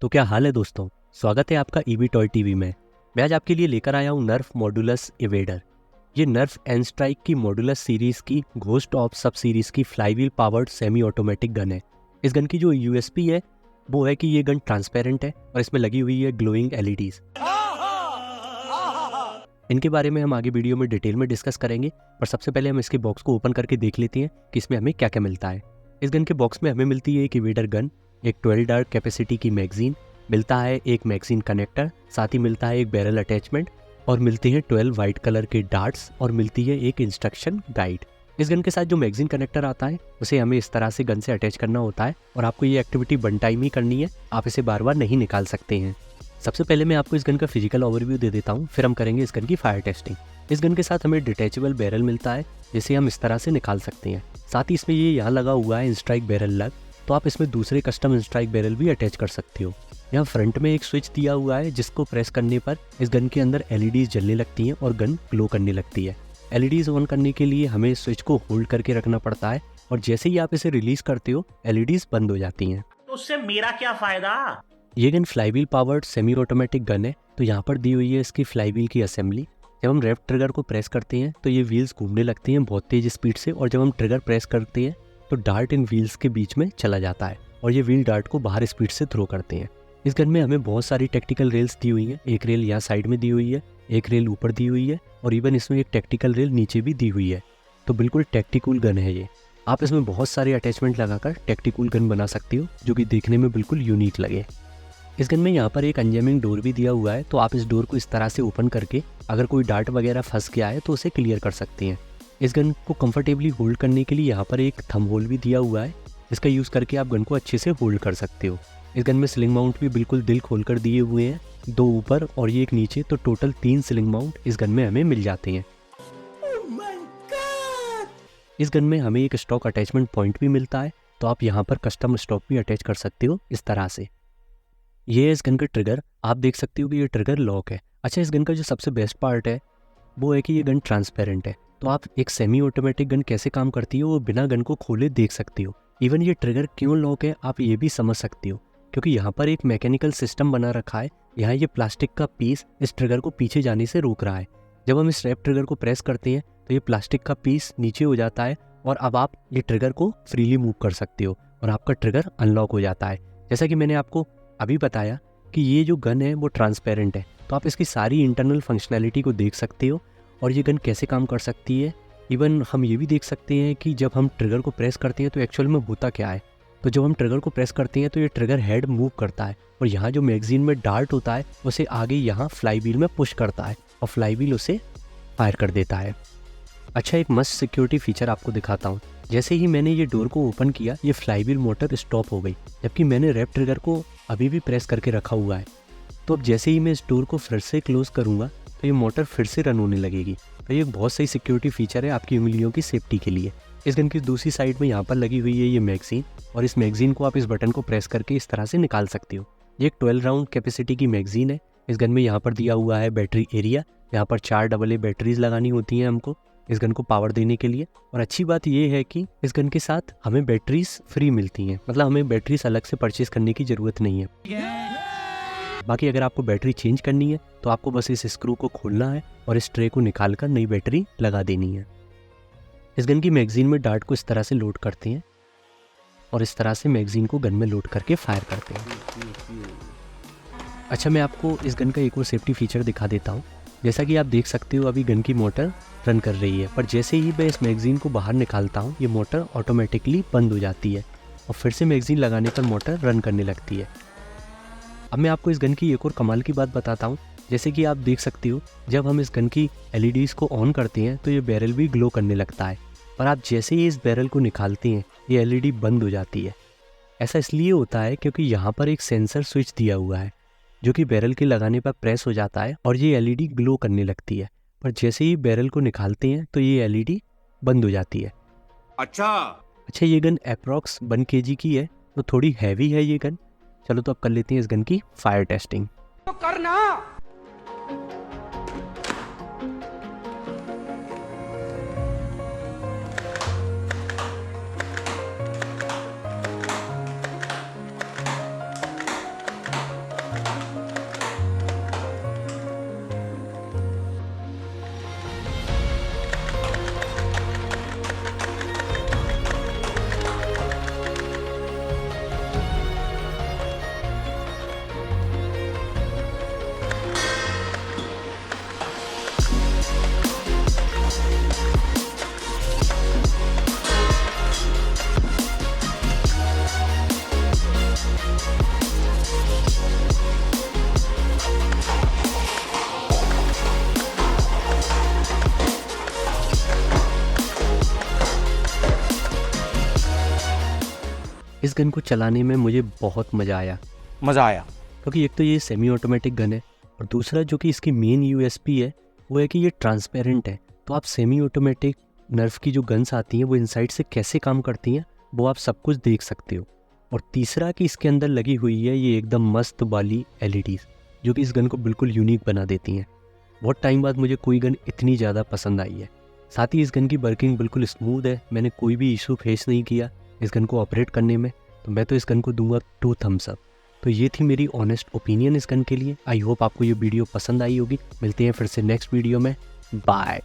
तो क्या हाल है दोस्तों, स्वागत है आपका ईवी टॉय टीवी में। मैं आज आपके लिए लेकर आया हूँ नर्फ मॉड्यूलस इवेडर। ये नर्फ एन स्ट्राइक की मॉड्यूलस सीरीज की घोस्ट ऑफ सब सीरीज की flywheel powered semi automatic gun है। इस गन की जो यूएसपी है वो है कि ये गन ट्रांसपेरेंट है और इसमें लगी हुई है ग्लोइंग एलईडीज। इनके बारे में हम आगे वीडियो में डिटेल में डिस्कस करेंगे, पर सबसे पहले हम इसके बॉक्स को ओपन करके देख लेते हैं कि इसमें हमें क्या क्या मिलता है। इस गन के बॉक्स में हमें मिलती है एक इवेडर गन, एक 12 डार्ट कैपेसिटी की मैगजीन, मिलता है एक मैगजीन कनेक्टर, साथ ही मिलता है एक बैरल अटैचमेंट और मिलती है 12 वाइट कलर के डार्ट्स और मिलती है एक इंस्ट्रक्शन गाइड। इस गन के साथ जो मैगजीन कनेक्टर आता है उसे हमें इस तरह से गन से अटैच करना होता है और आपको ये एक्टिविटी वन टाइम ही करनी है, आप इसे बार बार नहीं निकाल सकते हैं। सबसे पहले मैं आपको इस गन का फिजिकल ओवरव्यू दे देता हूँ, फिर हम करेंगे इस गन की फायर टेस्टिंग। इस गन के साथ हमें डिटैचेबल बैरल मिलता है जिसे हम इस तरह से निकाल सकते हैं। साथ ही इसमें ये यहाँ लगा हुआ है इंस्ट्राइक बैरल लग, तो आप इसमें दूसरे कस्टम इंस्ट्राइक बैरल भी अटैच कर सकते हो। यहाँ फ्रंट में एक स्विच दिया हुआ है जिसको प्रेस करने पर इस गन के अंदर एलईडीज जलने लगती हैं और गन ग्लो करने लगती है। एलईडीज ऑन करने के लिए हमें स्विच को होल्ड करके रखना पड़ता है और जैसे ही आप इसे रिलीज करते हो एलईडीज बंद हो जाती हैं। तो उससे मेरा क्या फायदा? ये gun flywheel powered semi automatic gun है, तो यहाँ पर दी हुई है इसकी फ्लाईव्हील की असेंबली। जब हम लेफ्ट ट्रिगर को प्रेस करते हैं तो ये व्हील्स घूमने लगती हैं बहुत तेज स्पीड से, और जब हम ट्रिगर प्रेस करते हैं तो डार्ट इन व्हील्स के बीच में चला जाता है और ये व्हील डार्ट को बाहर स्पीड से थ्रो करते हैं। इस गन में हमें बहुत सारी टेक्टिकल रेल्स दी हुई हैं, एक रेल यहाँ साइड में दी हुई है, एक रेल ऊपर दी हुई है और इवन इसमें एक टेक्टिकल रेल नीचे भी दी हुई है। तो बिल्कुल टेक्टिकल गन है ये। आप इसमें बहुत सारे अटैचमेंट लगाकर टेक्टिकल गन बना सकते हो जो कि देखने में बिल्कुल यूनिक लगे। इस गन में यहाँ पर एक अनजैमिंग डोर भी दिया हुआ है, तो आप इस डोर को इस तरह से ओपन करके अगर कोई डार्ट वगैरह फंस गया है तो उसे क्लियर कर सकते हैं। इस गन को कंफर्टेबली होल्ड करने के लिए यहाँ पर एक थंब होल भी दिया हुआ है, जिसका यूज़ करके आप गन को अच्छे से होल्ड कर सकते हो। इस गन में स्लिंग माउंट भी बिल्कुल दिल खोल कर दिए हुए हैं, 2 ऊपर और ये एक नीचे, तो टोटल 3 स्लिंग माउंट इस गन में हमें मिल जाते हैं। इस गन में हमें एक स्टॉक अटैचमेंट पॉइंट भी मिलता है, तो आप यहाँ पर कस्टम स्टॉक भी अटैच कर सकते हो इस तरह से। ये है इस गन का ट्रिगर, आप देख सकते हो कि ये ट्रिगर लॉक है। अच्छा, इस गन का जो सबसे बेस्ट पार्ट है वो है कि ये गन ट्रांसपेरेंट है, तो आप एक सेमी ऑटोमेटिक गन कैसे काम करती है वो बिना गन को खोले देख सकते हो। इवन ये ट्रिगर क्यों लॉक है आप ये भी समझ सकते हो, क्योंकि यहाँ पर एक मैकेनिकल सिस्टम बना रखा है। यहाँ ये प्लास्टिक का पीस इस ट्रिगर को पीछे जाने से रोक रहा है। जब हम इस रैप ट्रिगर को प्रेस करते हैं तो ये प्लास्टिक का पीस नीचे हो जाता है और अब आप ये ट्रिगर को फ्रीली मूव कर सकते हो और आपका ट्रिगर अनलॉक हो जाता है। जैसा कि मैंने आपको अभी बताया कि ये जो गन है वो ट्रांसपेरेंट है, तो आप इसकी सारी इंटरनल फंक्शनैलिटी को देख सकते हो और ये गन कैसे काम कर सकती है। इवन हम ये भी देख सकते हैं कि जब हम ट्रिगर को प्रेस करते हैं तो एक्चुअल में होता क्या है। तो जब हम ट्रिगर को प्रेस करते हैं तो ये ट्रिगर हेड मूव करता है और यहाँ जो मैगजीन में डार्ट होता है उसे आगे यहाँ फ्लाईव्हील में पुश करता है और फ्लाईव्हील उसे फायर कर देता है। अच्छा, एक मस्त सिक्योरिटी फीचर आपको दिखाता हूँ। जैसे ही मैंने ये डोर को ओपन किया ये फ्लाईव्हील मोटर स्टॉप हो गई, जबकि मैंने रैप ट्रिगर को अभी भी प्रेस करके रखा हुआ है। तो अब जैसे ही मैं इस डोर को फिर से क्लोज करूँगा तो ये मोटर फिर से रन होने लगेगी। तो ये एक बहुत सही सिक्योरिटी फीचर है आपकी उंगलियों की सेफ्टी के लिए। इस गन की दूसरी साइड में यहाँ पर लगी हुई है ये मैगजीन, और इस मैगजीन को आप इस बटन को प्रेस करके इस तरह से निकाल सकते हो। ये एक 12 राउंड कैपेसिटी की मैगजीन है। इस गन में यहाँ पर दिया हुआ है बैटरी एरिया, यहाँ पर 4 AA बैटरीज लगानी होती हैं हमको इस गन को पावर देने के लिए। और अच्छी बात ये है कि इस गन के साथ हमें बैटरीज फ्री मिलती हैं, मतलब हमें बैटरीज अलग से परचेज करने की ज़रूरत नहीं है। बाकी अगर आपको बैटरी चेंज करनी है तो आपको बस इस स्क्रू को खोलना है और इस ट्रे को निकाल कर नई बैटरी लगा देनी है। इस गन की मैगजीन में डार्ट को इस तरह से लोड करते हैं और इस तरह से मैगजीन को गन में लोड करके फायर करते हैं। अच्छा, मैं आपको इस गन का एक और सेफ्टी फीचर दिखा देता हूँ। जैसा कि आप देख सकते हो अभी गन की मोटर रन कर रही है, पर जैसे ही मैं इस मैगजीन को बाहर निकालता हूँ ये मोटर ऑटोमेटिकली बंद हो जाती है और फिर से मैगजीन लगाने पर मोटर रन करने लगती है। अब मैं आपको इस गन की एक और कमाल की बात बताता हूँ। जैसे कि आप देख सकते हो जब हम इस गन की एलईडीज़ को ऑन करते हैं तो ये बैरल भी ग्लो करने लगता है, पर आप जैसे ही इस बैरल को निकालते हैं ये एलईडी बंद हो जाती है। ऐसा इसलिए होता है क्योंकि यहाँ पर एक सेंसर स्विच दिया हुआ है जो कि बैरल के लगाने पर प्रेस हो जाता है और ये एलईडी ग्लो करने लगती है, पर जैसे ही बैरल को निकालते हैं तो ये एलईडी बंद हो जाती है। अच्छा, ये गन अप्रॉक्स 1 kg की है, तो थोड़ी हैवी है ये गन। चलो तो अब कर लेते हैं इस गन की फायर टेस्टिंग। तो करना इस गन को चलाने में मुझे बहुत मज़ा आया क्योंकि एक तो ये सेमी ऑटोमेटिक गन है और दूसरा जो कि इसकी मेन यूएसपी है वो है कि ये ट्रांसपेरेंट है। तो आप सेमी ऑटोमेटिक नर्फ की जो गन्स आती हैं वो इनसाइड से कैसे काम करती हैं वो आप सब कुछ देख सकते हो। और तीसरा कि इसके अंदर लगी हुई है ये एकदम मस्त वाली LEDs जो कि इस गन को बिल्कुल यूनिक बना देती हैं। बहुत टाइम बाद मुझे कोई गन इतनी ज़्यादा पसंद आई है। साथ ही इस गन की वर्किंग बिल्कुल स्मूथ है, मैंने कोई भी इशू फेस नहीं किया इस गन को ऑपरेट करने में। तो मैं तो इस गन को दूंगा 2 थम्स अप। तो ये थी मेरी ऑनेस्ट ओपिनियन इस गन के लिए। आई होप आपको ये वीडियो पसंद आई होगी। मिलते हैं फिर से नेक्स्ट वीडियो में। बाय।